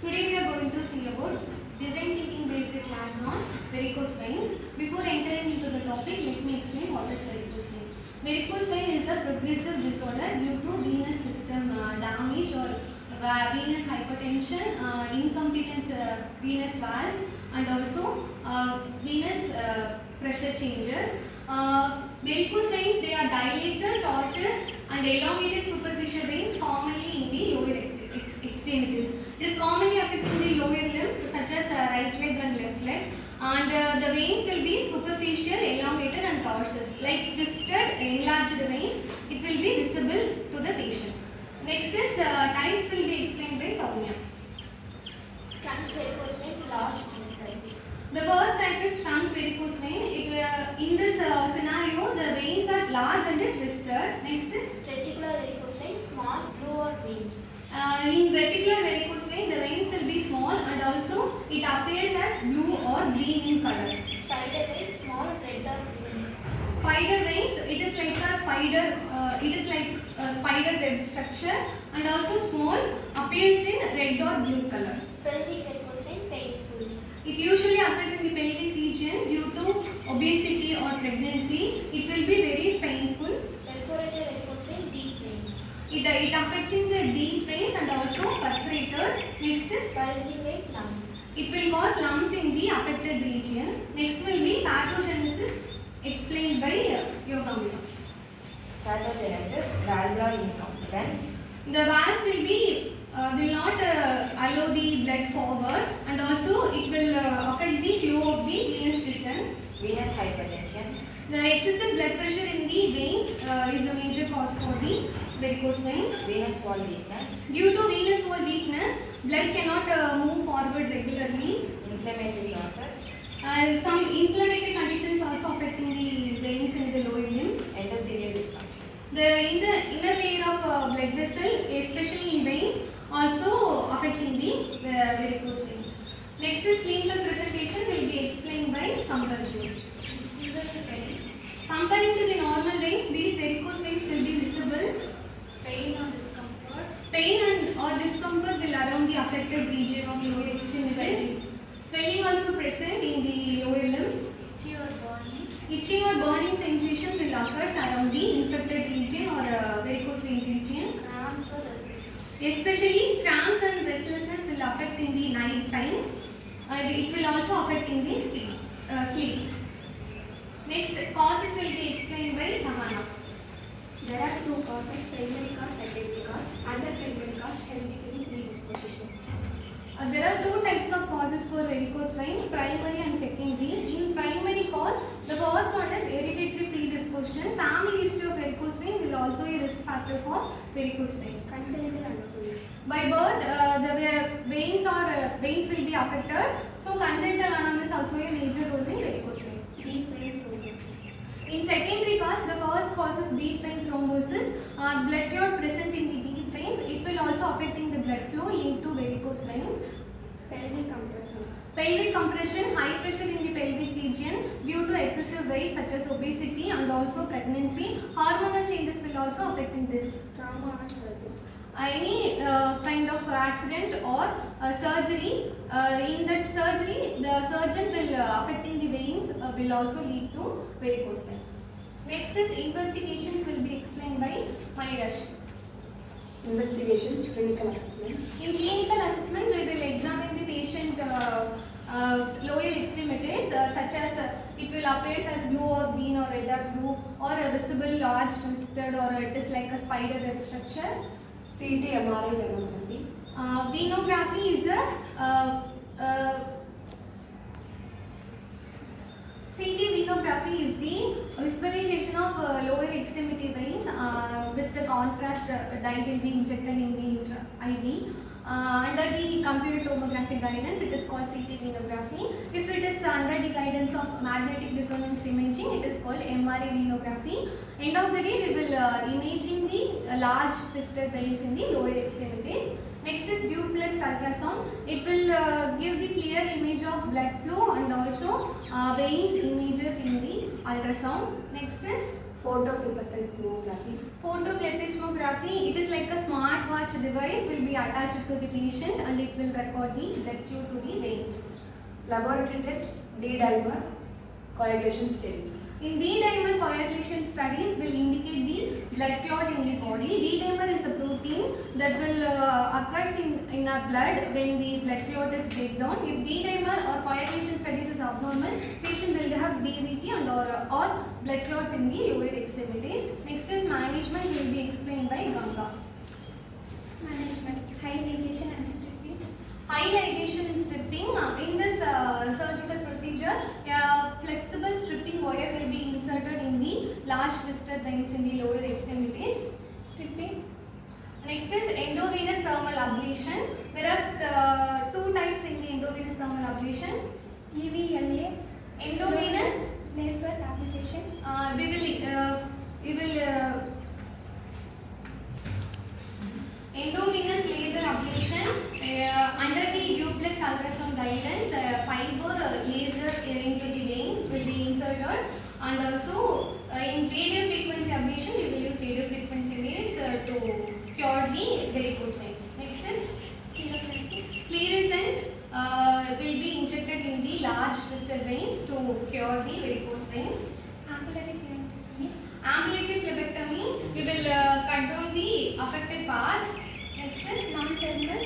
Today we are going to see about design thinking based class on varicose veins. Before entering into the topic, let me explain what is varicose vein. Varicose vein is a progressive disorder due to venous system damage or venous hypertension, incompetence venous valves, and also venous pressure changes. Varicose veins, they are dilated, tortuous and elongated superficial veins commonly in the lower extremities. It is commonly affecting the lower limbs such as right leg and left leg, and the veins will be superficial, elongated and tortuous. Like twisted, enlarged veins, it will be visible to the patient. Next is types will be explained by Soumya. Trunk varicose vein, large distal. The first type is trunk varicose vein. In this scenario, the veins are large and twisted. Next is Reticular varicose vein, small, blue or green. in reticular varicose vein, the veins will be small and also it appears as blue or green in color. Spider vein, small, red or green. Spider veins, it is like a spider web structure and also small, appears in red or blue color. Pelvic varicose vein, painful. It usually occurs in the pelvic region due to obesity or pregnancy. It will be very painful. Perforated varicose vein, deep veins. It affecting the deep veins and also perforated. Next is Bulging vein, lumps. it will cause lumps in the affected region. Next will be pathogenesis explained by Yogamita. Pathogenesis, valvular incompetence. The valves will not allow the blood forward, and also it will affect the flow of the venous return. Venous hypertension. The excessive blood pressure in the veins is the major cause for the varicose veins. Venous wall weakness. Due to venous wall weakness, blood cannot move forward regularly. Inflammatory process. Some inflammatory conditions also affecting the veins in the lower limbs. Endothelial dysfunction. In the inner layer of blood vessel, especially in veins, also affecting the varicose veins. Next is clinical presentation will be explained by Samparju. Visible vein, Comparing to the normal veins, these varicose veins will be visible. pain or discomfort. Pain and or discomfort will around the affected region of lower extremities. Swelling also present in the lower limbs. Itchy or burning. Itching or burning sensation will occur around the infected region or varicose vein region. Cramps or restlessness. Especially cramps and restlessness will affect in the night time. It will also affect in the sleep. Next, causes will be explained by Sahana. There are two causes, primary cause, secondary cause. Under primary cause, hereditary predisposition. There are two types of causes for varicose veins, primary and secondary. In primary cause, the first one is hereditary predisposition. Family history of varicose vein will also be a risk factor for varicose vein. Congenital anomalies. By birth, the veins will be affected. So congenital anomalies also a major role in varicose vein. Deep vein thrombosis. In secondary cause, the first causes deep vein thrombosis. Blood clot present in the deep veins. It will also affecting the blood flow, lead to varicose veins. Pelvic compression. Pelvic compression, high pressure in the pelvic region due to excessive weight such as obesity and also pregnancy. Hormonal changes will also affecting this. Trauma or surgery. Any kind of accident or surgery, in that surgery the surgeon will affecting the veins will also lead to varicose veins. Next is investigations will be explained by Manirash. Investigations, clinical assessment. In clinical assessment, we will examine the patient lower extremities such as it will appear as blue or green or red or blue or a visible large twisted or it is like a spider web structure. CT, MRI, venography. Venography is CT venography is the visualization of lower extremity veins with the contrast dye will be injected in the IV. Under the computer tomography guidance, it is called CT venography. If it is under the guidance of magnetic resonance imaging, it is called MRI venography. End of the day, we will imaging the large twisted veins in the lower extremities. Next is duplex ultrasound. It will give the clear image of blood flow and also veins images in the ultrasound. Next is Photoplethysmography. Photoplethysmography, it is like a smartwatch device will be attached to the patient and it will record the blood flow to the veins. Laboratory test, D-dimer, coagulation studies. In D-dimer coagulation studies will indicate the blood clot in the body. D-dimer is a protein that will occurs in our blood when the blood clot is break down. If D-dimer or coagulation studies is abnormal, patient will have DVT and or blood clots in the lower extremities. Next is management will be explained by Ganga. Management, high ligation and stripping. High ligation and stripping. In this surgical procedure, flexible stripping wire will be inserted in the large twisted veins in the lower extremities. Stripping, Next is endovenous thermal ablation. There are two types in the endovenous thermal ablation. EVLA, Endovenous, laser application. we will endovenous laser ablation under the duplex ultrasound guidance. Fiber laser into the vein will be inserted, and also in radio frequency ablation we will use radio frequency waves to cure the varicose veins. Next is sclerosant will be injected in the large twisted veins to cure the varicose veins. Ambulatory phlebotomy. Ambulatory phlebotomy, we will cut down the affected part. Next is Non-thermal